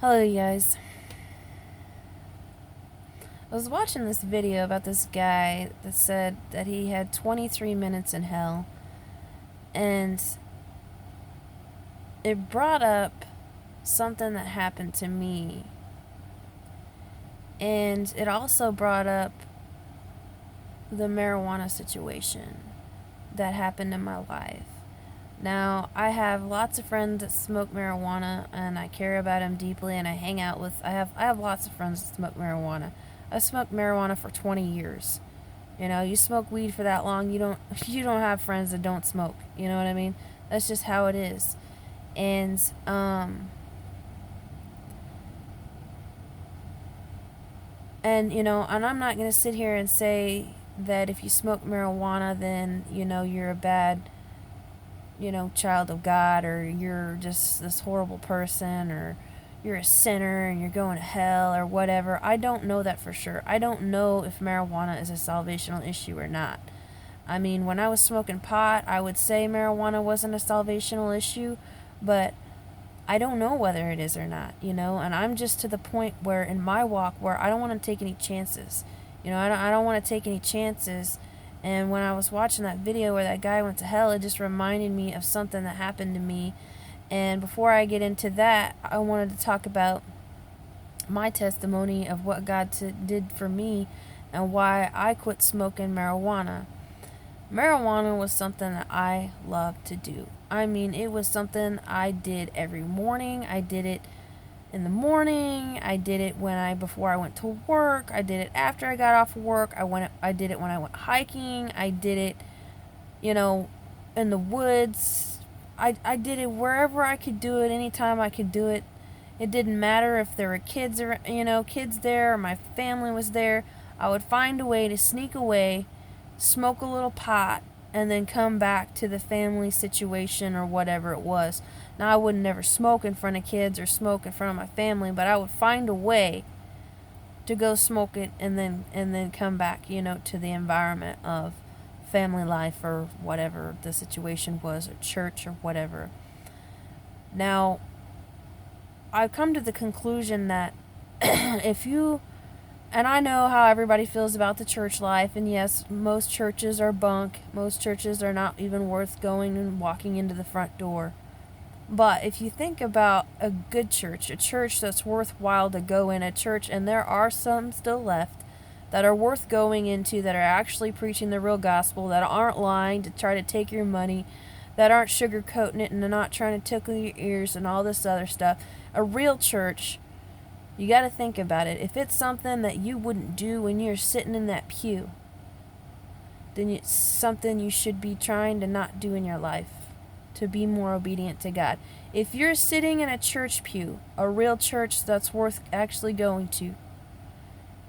Hello, you guys. I was watching this video about this guy that said that he had 23 minutes in hell, and it brought up something that happened to me, and it also brought up the marijuana situation that happened in my life. Now, I have lots of friends that smoke marijuana, and I care about them deeply, and I hang out with. I have lots of friends that smoke marijuana. I smoked marijuana for 20 years. You know, you smoke weed for that long, you don't have friends that don't smoke. You know what I mean? That's just how it is. And and I'm not going to sit here and say that if you smoke marijuana then, you're a bad, child of God, or you're just this horrible person, or you're a sinner and you're going to hell or whatever. I don't know that for sure. I don't know if marijuana is a salvational issue or not. I mean, when I was smoking pot, I would say marijuana wasn't a salvational issue, but I don't know whether it is or not, and I'm just to the point where in my walk where I don't want to take any chances. I don't want to take any chances. And when I was watching that video where that guy went to hell, it just reminded me of something that happened to me. And before I get into that, I wanted to talk about my testimony of what God did for me and why I quit smoking marijuana. Marijuana was something that I loved to do. I mean, it was something I did every morning. I did it in the morning. I did it before I went to work. I did it after I got off work. I did it when I went hiking. I did it, in the woods. I did it wherever I could do it, anytime I could do it. It didn't matter if there were kids there, or my family was there. I would find a way to sneak away, smoke a little pot, and then come back to the family situation or whatever it was. Now, I would never smoke in front of kids or smoke in front of my family, but I would find a way to go smoke it and then come back, to the environment of family life or whatever the situation was, or church or whatever. Now, I've come to the conclusion that if you, and I know how everybody feels about the church life, and yes, most churches are bunk. Most churches are not even worth going and walking into the front door. But if you think about a good church, a church that's worthwhile to go in, a church, and there are some still left that are worth going into, that are actually preaching the real gospel, that aren't lying to try to take your money, that aren't sugarcoating it and they're not trying to tickle your ears and all this other stuff. A real church, you got to think about it. If it's something that you wouldn't do when you're sitting in that pew, then it's something you should be trying to not do in your life, to be more obedient to God. If you're sitting in a church pew, a real church that's worth actually going to,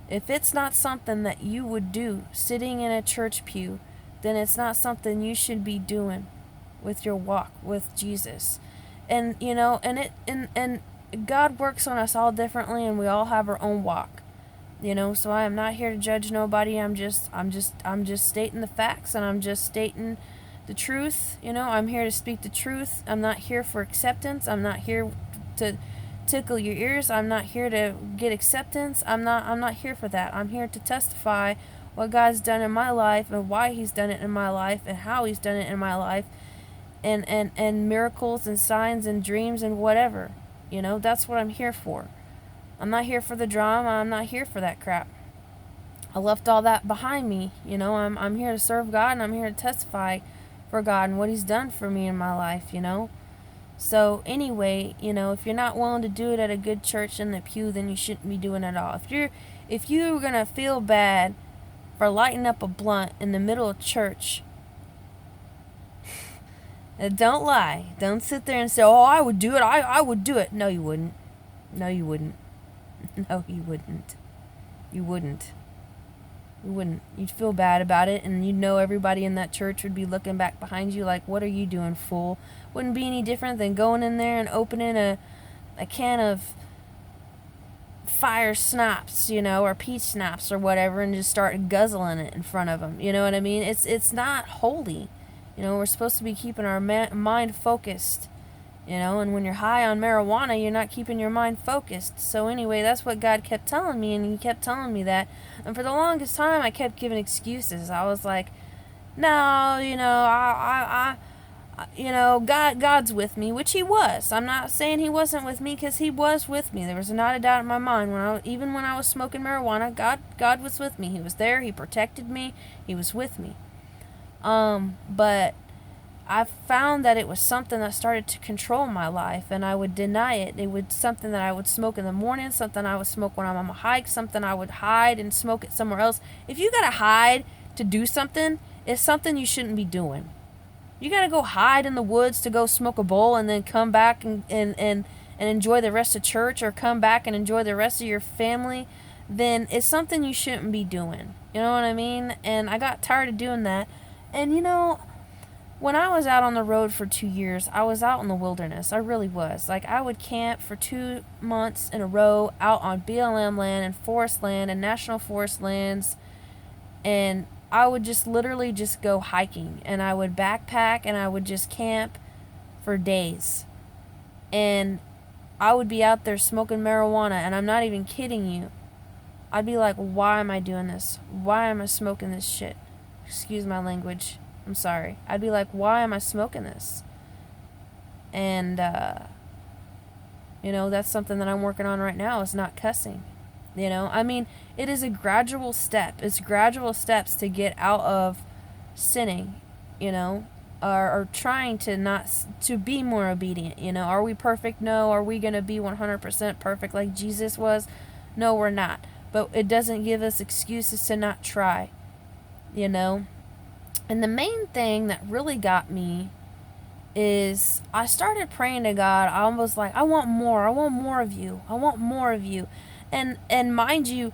if it's not something that you would do sitting in a church pew, then it's not something you should be doing with your walk with Jesus. And and God works on us all differently, and we all have our own walk. So I am not here to judge nobody. I'm just stating the facts, and I'm just stating the truth. I'm here to speak the truth. I'm not here for acceptance. I'm not here to tickle your ears. I'm not here to get acceptance. I'm not here for that. I'm here to testify what God's done in my life, and why he's done it in my life, and how he's done it in my life, and miracles and signs and dreams and whatever. That's what I'm here for. I'm not here for the drama. I'm not here for that crap. I left all that behind me. I'm here to serve God, and I'm here to testify for God and what he's done for me in my life, So anyway, if you're not willing to do it at a good church in the pew, then you shouldn't be doing it at all. If you're going to feel bad for lighting up a blunt in the middle of church, don't lie. Don't sit there and say, "Oh, I would do it. I would do it." No, you wouldn't. No, you wouldn't. No, you wouldn't. You wouldn't. You wouldn't. You'd feel bad about it, and you'd know everybody in that church would be looking back behind you like, "What are you doing, fool?" Wouldn't be any different than going in there and opening a can of fire schnapps, or peach schnapps or whatever, and just start guzzling it in front of them. You know what I mean? It's not holy. We're supposed to be keeping our mind focused, And when you're high on marijuana, you're not keeping your mind focused. So anyway, that's what God kept telling me, and he kept telling me that. And for the longest time, I kept giving excuses. I was like, no, God's with me, which he was. I'm not saying he wasn't with me, because he was with me. There was not a doubt in my mind. Even when I was smoking marijuana, God was with me. He was there. He protected me. He was with me. But I found that it was something that started to control my life, and I would deny it. It was something that I would smoke in the morning, something I would smoke when I'm on a hike, something I would hide and smoke it somewhere else. If you gotta hide to do something, it's something you shouldn't be doing. You gotta go hide in the woods to go smoke a bowl and then come back and enjoy the rest of church, or come back and enjoy the rest of your family, then it's something you shouldn't be doing. You know what I mean? And I got tired of doing that. And when I was out on the road for 2 years, I was out in the wilderness. I really was. Like, I would camp for 2 months in a row out on BLM land and forest land and national forest lands. And I would just literally just go hiking. And I would backpack and I would just camp for days. And I would be out there smoking marijuana. And I'm not even kidding you. I'd be like, why am I doing this? Why am I smoking this shit? Excuse my language. I'm sorry. I'd be like, why am I smoking this? And, that's something that I'm working on right now, is not cussing. I mean, it is a gradual step. It's gradual steps to get out of sinning, or trying to be more obedient. Are we perfect? No. Are we going to be 100% perfect like Jesus was? No, we're not. But it doesn't give us excuses to not try, And the main thing that really got me is I started praying to God. I was like, I want more. I want more of you. I want more of you. And mind you,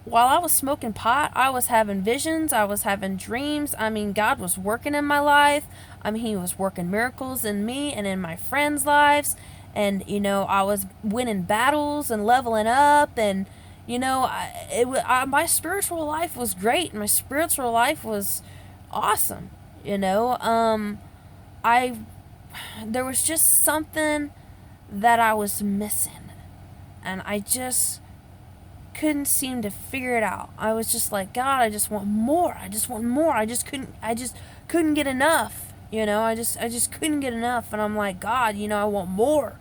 while I was smoking pot, I was having visions. I was having dreams. I mean, God was working in my life. I mean, he was working miracles in me and in my friends' lives. And, I was winning battles and leveling up. And, my spiritual life was great. My spiritual life was awesome. There was just something that I was missing, and I just couldn't seem to figure it out. I was just like, God, I just want more. I just want more. I just couldn't get enough. I just couldn't get enough. And I'm like, God, I want more.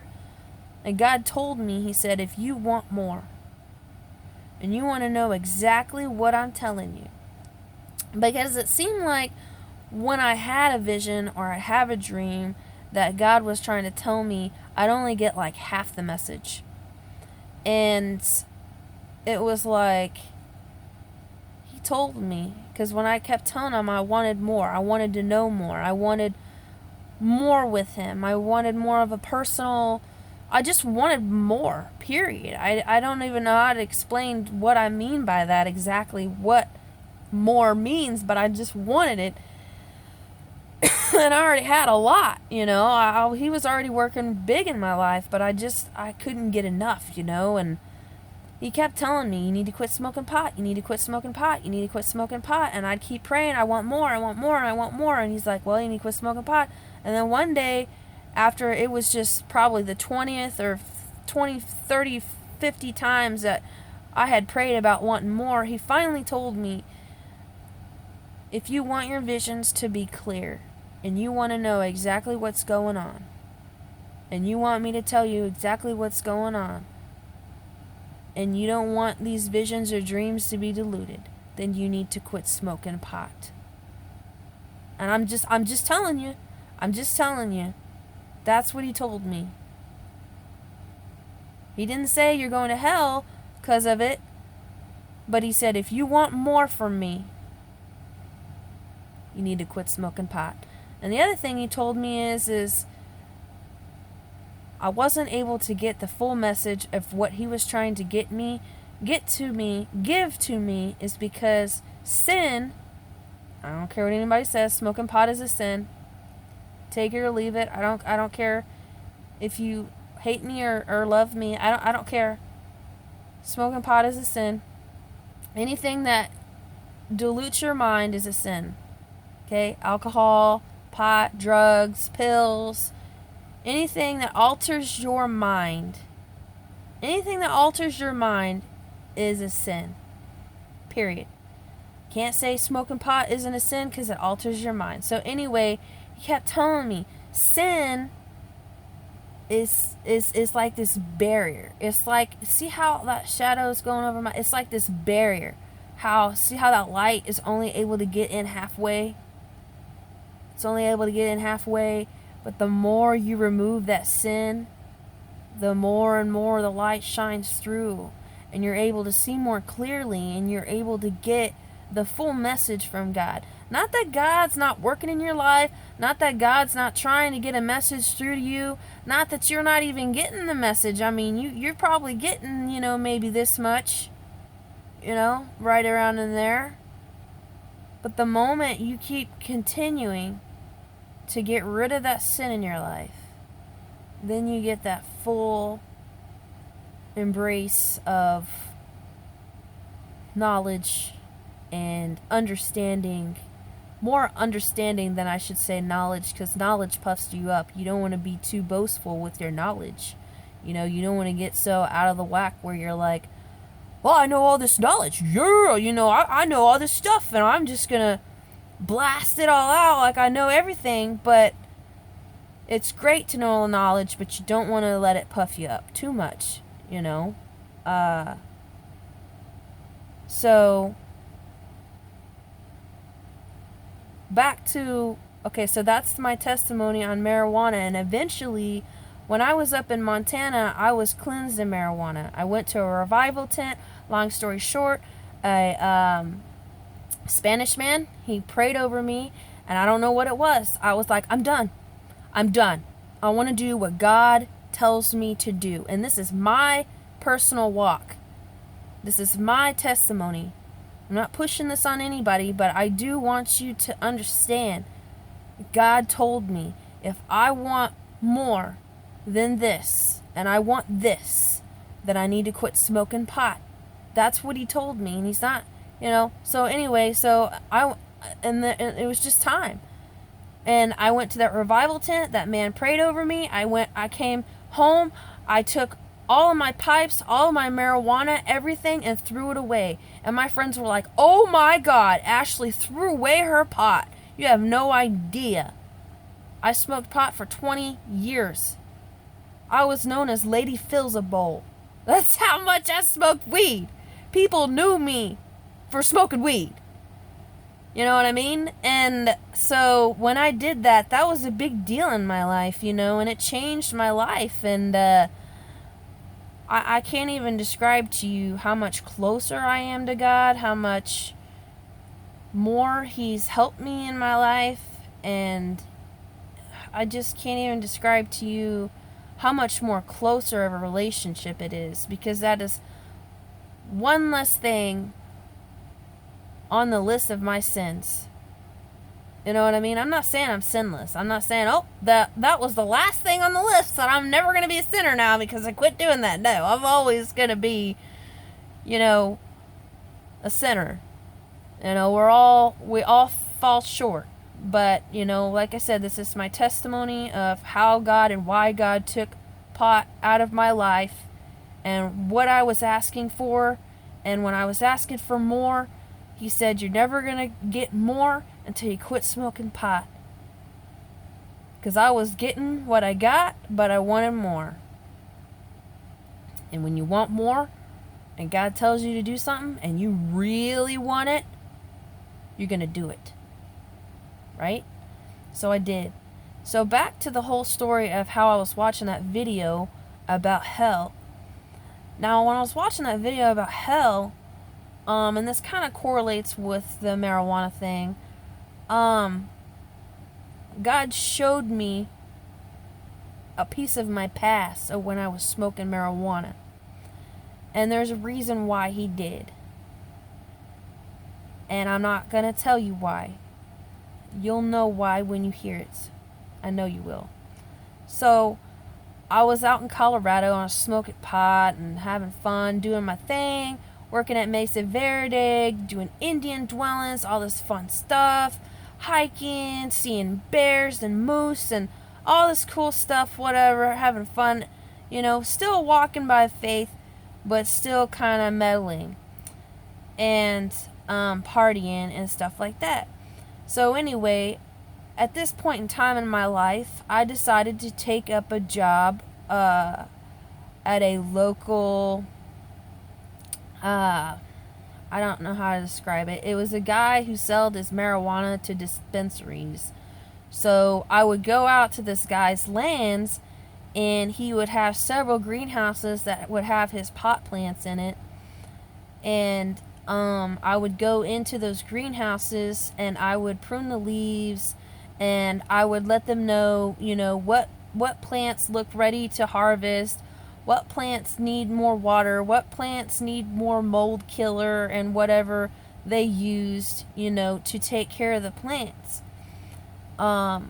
And God told me, he said, if you want more and you want to know exactly what I'm telling you, because it seemed like when I had a vision or I have a dream that God was trying to tell me, I'd only get like half the message. And it was like, he told me, because when I kept telling him I wanted more, I wanted to know more, I wanted more with him, I wanted more of a personal, I just wanted more, period. I don't even know how to explain what I mean by that, exactly what more means, but I just wanted it. And I already had a lot, he was already working big in my life, but I couldn't get enough, and he kept telling me, you need to quit smoking pot, you need to quit smoking pot, you need to quit smoking pot, and I'd keep praying, I want more, I want more, I want more, and he's like, well, you need to quit smoking pot. And then one day, after it was just probably the 20th or 20, 30, 50 times that I had prayed about wanting more, he finally told me, if you want your visions to be clear, and you want to know exactly what's going on, and you want me to tell you exactly what's going on, and you don't want these visions or dreams to be diluted, then you need to quit smoking pot. And I'm just telling you. I'm just telling you. That's what he told me. He didn't say you're going to hell because of it, but he said, if you want more from me, you need to quit smoking pot. And the other thing he told me is I wasn't able to get the full message of what he was trying to give to me, is because sin, I don't care what anybody says, smoking pot is a sin. Take it or leave it. I don't care if you hate me or love me. I don't care. Smoking pot is a sin. Anything that dilutes your mind is a sin. Okay? Alcohol, pot, drugs, pills, Anything that alters your mind, anything that alters your mind is a sin. Period. Can't say smoking pot isn't a sin because it alters your mind. So anyway, he kept telling me sin is like this barrier. It's like, see how that shadow is going over my, it's like this barrier. See how that light is only able to get in halfway? It's only able to get in halfway, but the more you remove that sin, the more and more the light shines through, and you're able to see more clearly, and you're able to get the full message from God. Not that God's not working in your life, not that God's not trying to get a message through to you, not that you're not even getting the message. I mean, you're probably getting, maybe this much, right around in there. But the moment you keep continuing to get rid of that sin in your life, then you get that full embrace of knowledge and understanding. More understanding than I should say knowledge, because knowledge puffs you up. You don't want to be too boastful with your knowledge. You don't want to get so out of the whack where you're like, well, I know all this knowledge. Yeah, I know all this stuff, and I'm just going to blast it all out like I know everything. But it's great to know all the knowledge, but you don't want to let it puff you up too much, So, back to, okay, so that's my testimony on marijuana. And eventually, when I was up in Montana, I was cleansed of marijuana. I went to a revival tent. Long story short, a Spanish man, he prayed over me, and I don't know what it was. I was like, I'm done. I want to do what God tells me to do. And this is my personal walk. This is my testimony. I'm not pushing this on anybody, but I do want you to understand. God told me, if I want more than this, and I want this, then I need to quit smoking pot. That's what he told me, and he's not, So anyway, and it was just time. And I went to that revival tent. That man prayed over me. I came home. I took all of my pipes, all of my marijuana, everything, and threw it away. And my friends were like, oh my God, Ashley threw away her pot. You have no idea. I smoked pot for 20 years. I was known as Lady Fills a Bowl. That's how much I smoked weed. People knew me for smoking weed. You know what I mean? And so when I did that, that was a big deal in my life, and it changed my life. And I can't even describe to you how much closer I am to God, how much more He's helped me in my life. And I just can't even describe to you how much more closer of a relationship it is, because that is one less thing on the list of my sins. You know what I mean? I'm not saying I'm sinless. I'm not saying, that was the last thing on the list, and I'm never going to be a sinner now because I quit doing that. No, I'm always going to be, a sinner. We all fall short. But, like I said, this is my testimony of how God and why God took pot out of my life and what I was asking for. And when I was asking for more, He said, you're never going to get more until you quit smoking pot. Because I was getting what I got, but I wanted more. And when you want more, and God tells you to do something, and you really want it, you're going to do it. Right? So I did. So back to the whole story of how I was watching that video about hell. Now, when I was watching that video about hell, and this kind of correlates with the marijuana thing, God showed me a piece of my past of when I was smoking marijuana. And there's a reason why He did. And I'm not going to tell you why. You'll know why when you hear it. I know you will. So, I was out in Colorado and I was smoking pot and having fun, doing my thing, working at Mesa Verde, doing Indian dwellings, all this fun stuff, hiking, seeing bears and moose and all this cool stuff, whatever, having fun, still walking by faith, but still kind of meddling and partying and stuff like that. So anyway, at this point in time in my life, I decided to take up a job at a local, I don't know how to describe it. It was a guy who sold his marijuana to dispensaries. So I would go out to this guy's lands, and he would have several greenhouses that would have his pot plants in it. And I would go into those greenhouses, and I would prune the leaves, and I would let them know, what plants look ready to harvest, what plants need more water, what plants need more mold killer, and whatever they used, to take care of the plants. I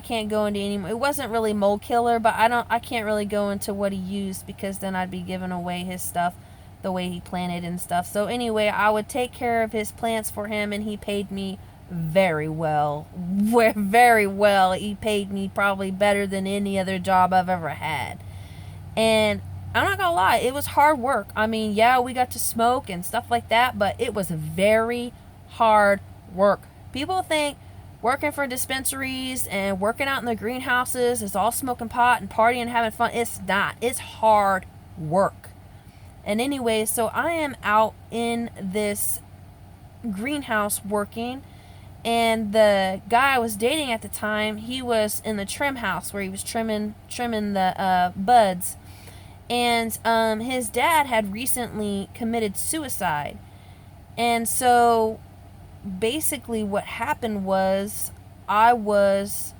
can't go into any. It wasn't really mold killer, but I can't really go into what he used, because then I'd be giving away his stuff, the way he planted and stuff. So anyway, I would take care of his plants for him, and he paid me very well. Very well. He paid me probably better than any other job I've ever had. And I'm not gonna lie, it was hard work. I mean, yeah, we got to smoke and stuff like that, but it was very hard work. People think working for dispensaries and working out in the greenhouses is all smoking pot and partying and having fun. It's not. It's hard work. And anyway, so I am out in this greenhouse working, and the guy I was dating at the time, he was in the trim house where he was trimming the buds. And his dad had recently committed suicide. And so basically what happened was, I was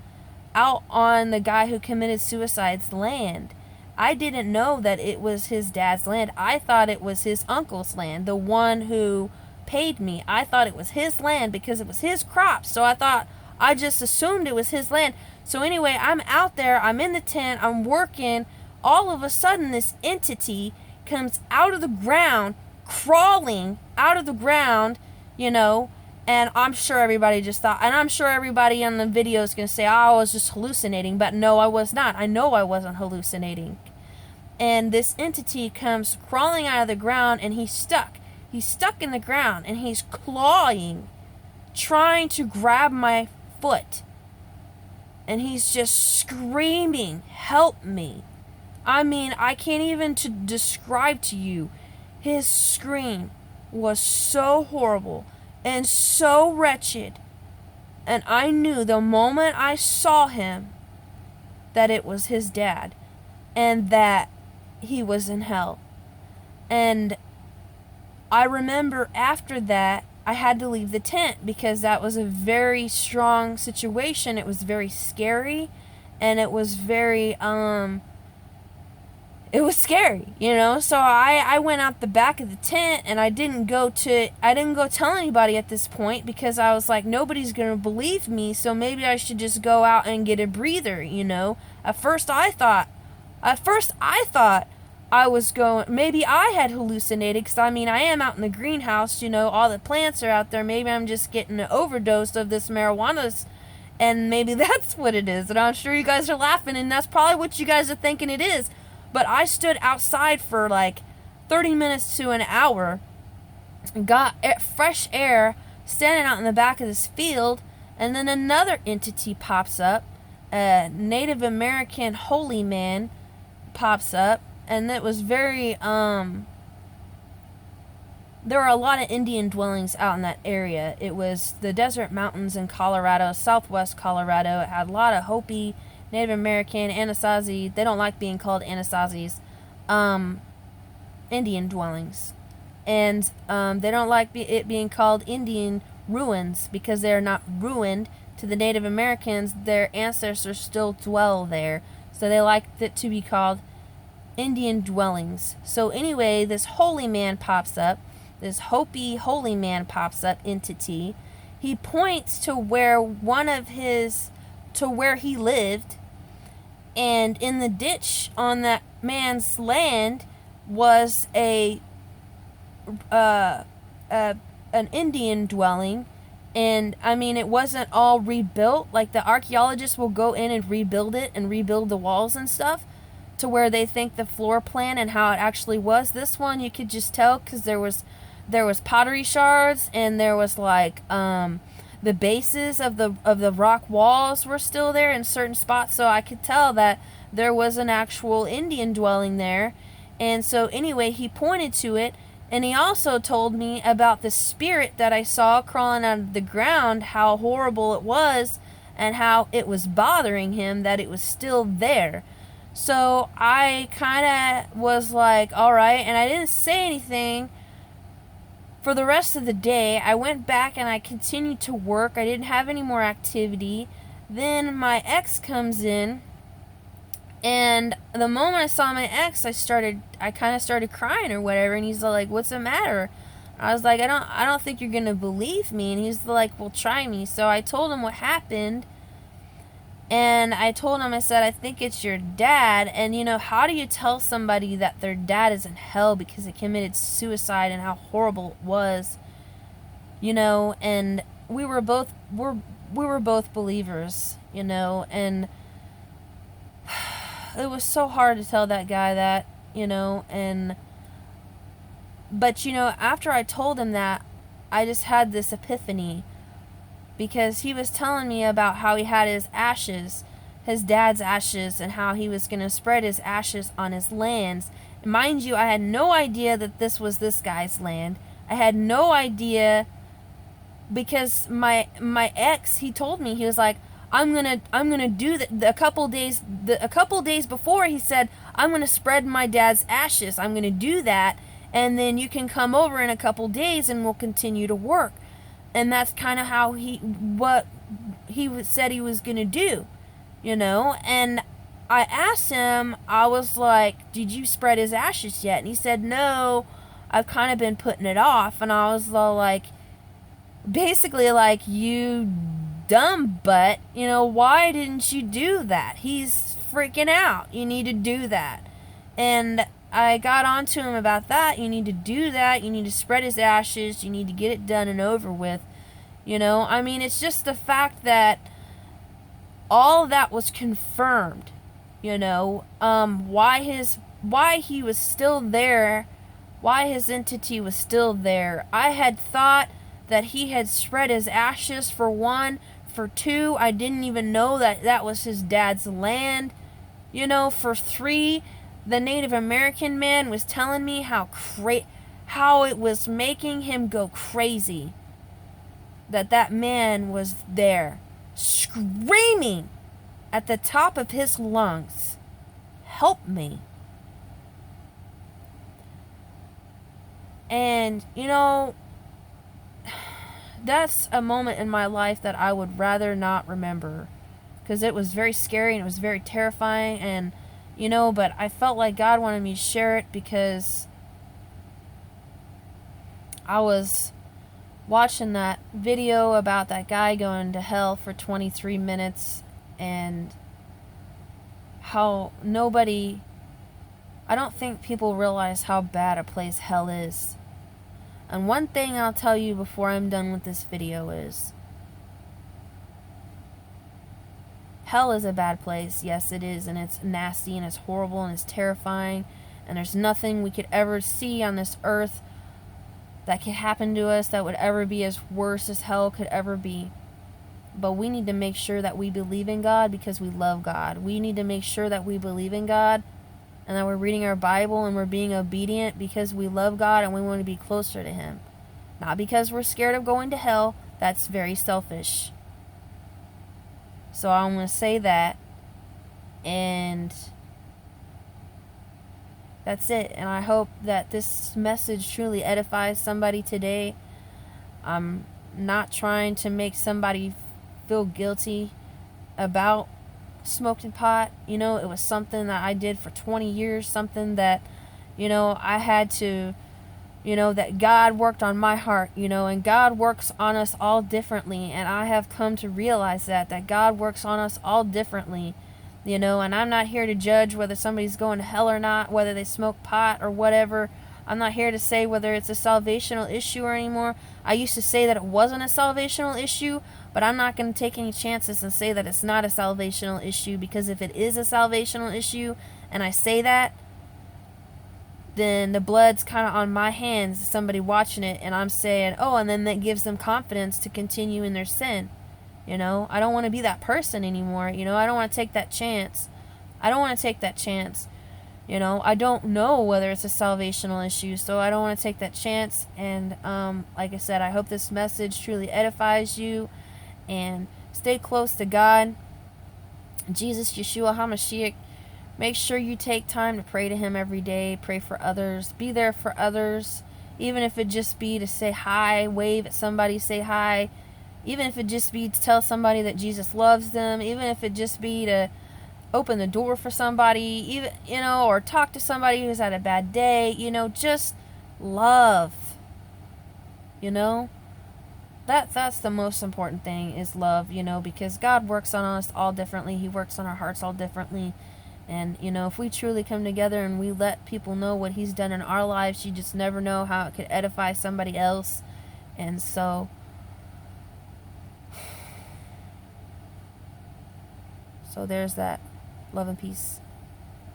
out on the guy who committed suicide's land. I didn't know that it was his dad's land. I thought it was his uncle's land, the one who paid me. I thought it was his land because it was his crops. So I just assumed it was his land. So anyway, I'm out there, I'm in the tent, I'm working. All of a sudden, this entity comes out of the ground, crawling out of the ground, and I'm sure everybody just thought, and I'm sure everybody on the video is going to say, oh, I was just hallucinating, but no, I was not. I know I wasn't hallucinating. And this entity comes crawling out of the ground, and he's stuck. He's stuck in the ground, and he's clawing, trying to grab my foot. And he's just screaming, help me. I mean, I can't even describe to you. His scream was so horrible and so wretched. And I knew the moment I saw him that it was his dad, and that he was in hell. And I remember after that, I had to leave the tent, because that was a very strong situation. It was very scary, and it was very, it was scary, so I went out the back of the tent, and I didn't go tell anybody at this point, because I was like, nobody's gonna believe me, so maybe I should just go out and get a breather. At first I thought I was going, maybe I had hallucinated, because I am out in the greenhouse, all the plants are out there, maybe I'm just getting an overdose of this marijuana, and maybe that's what it is. And I'm sure you guys are laughing, and that's probably what you guys are thinking it is. But I stood outside for like 30 minutes to an hour, got fresh air, standing out in the back of this field, and then another entity pops up. A Native American holy man pops up, and it was very, there were a lot of Indian dwellings out in that area. It was the desert mountains in Colorado, southwest Colorado. It had a lot of Hopi, Native American, Anasazi, they don't like being called Anasazis, Indian dwellings. And they don't like it being called Indian ruins, because they are not ruined. To the Native Americans, their ancestors still dwell there. So they like it to be called Indian dwellings. So anyway, this holy man pops up, this Hopi holy man pops up, entity. He points to where where he lived, and in the ditch on that man's land was an Indian dwelling, And I mean, it wasn't all rebuilt. Like, the archaeologists will go in and rebuild it and rebuild the walls and stuff to where they think the floor plan and how it actually was. This one you could just tell because there was pottery shards, and there was like the bases of the rock walls were still there in certain spots, so I could tell that there was an actual Indian dwelling there. And so anyway, he pointed to it, and he also told me about the spirit that I saw crawling out of the ground, how horrible it was, and how it was bothering him that it was still there. So I kind of was like, all right, and I didn't say anything for the rest of the day. I went back and I continued to work. I didn't have any more activity. Then my ex comes in, and the moment I saw my ex, I kind of started crying or whatever, and he's like, "What's the matter?" I was like, I don't think you're going to believe me." And he's like, "Well, try me." So I told him what happened. And I told him, I said, "I think it's your dad." And, how do you tell somebody that their dad is in hell because he committed suicide and how horrible it was? And we were both believers, and it was so hard to tell that guy that, but, after I told him that, I just had this epiphany. Because he was telling me about how he had his dad's ashes, and how he was going to spread his ashes on his lands. And mind you, I had no idea that this was this guy's land. I had no idea, because my ex, he told me, he was like, I'm gonna do that. A couple days before, he said, "I'm gonna spread my dad's ashes. I'm gonna do that, and then you can come over in a couple days, and we'll continue to work." And that's kind of what he said he was going to do, And I asked him, I was like, "Did you spread his ashes yet?" And he said, "No, I've kind of been putting it off." And I was like, basically like, "You dumb butt, why didn't you do that? He's freaking out. You need to do that." And I got on to him about that. You need to do that. You need to spread his ashes. You need to get it done and over with. I mean, it's just the fact that all that was confirmed. Why he was still there, why his entity was still there. I had thought that he had spread his ashes, for one. For two, I didn't even know that was his dad's land. For three, the Native American man was telling me how it was making him go crazy. That man was there, screaming at the top of his lungs, "Help me." And, that's a moment in my life that I would rather not remember. Because it was very scary and it was very terrifying. And, but I felt like God wanted me to share it, because I was watching that video about that guy going to hell for 23 minutes, and how I don't think people realize how bad a place hell is. And one thing I'll tell you before I'm done with this video is, hell is a bad place. Yes, it is, and it's nasty, and it's horrible, and it's terrifying, and there's nothing we could ever see on this earth that could happen to us that would ever be as worse as hell could ever be. But we need to make sure that we believe in God because we love God. We need to make sure that we believe in God, and that we're reading our Bible and we're being obedient because we love God and we want to be closer to Him. Not because we're scared of going to hell. That's very selfish. So I'm going to say that, and that's it. And I hope that this message truly edifies somebody today. I'm not trying to make somebody feel guilty about smoking pot. It was something that I did for 20 years, something that, I had to, that God worked on my heart, and God works on us all differently. And I have come to realize that God works on us all differently, and I'm not here to judge whether somebody's going to hell or not, whether they smoke pot or whatever. I'm not here to say whether it's a salvational issue or anymore. I used to say that it wasn't a salvational issue, but I'm not going to take any chances and say that it's not a salvational issue, because if it is a salvational issue and I say that, then the blood's kind of on my hands, somebody watching it, and I'm saying, oh, and then that gives them confidence to continue in their sin. You know, I don't want to be that person anymore. You know, I don't want to take that chance. I don't want to take that chance. You know, I don't know whether it's a salvational issue, so I don't want to take that chance. And like I said, I hope this message truly edifies you, and stay close to God. Jesus, Yeshua HaMashiach. Make sure you take time to pray to Him every day. Pray for others. Be there for others. Even if it just be to say hi, wave at somebody, say hi. Even if it just be to tell somebody that Jesus loves them. Even if it just be to open the door for somebody, even, you know, or talk to somebody who's had a bad day. You know, just love. You know, that's the most important thing, is love. You know, because God works on us all differently. He works on our hearts all differently. And, you know, if we truly come together and we let people know what He's done in our lives, you just never know how it could edify somebody else. And so there's that. Love and peace.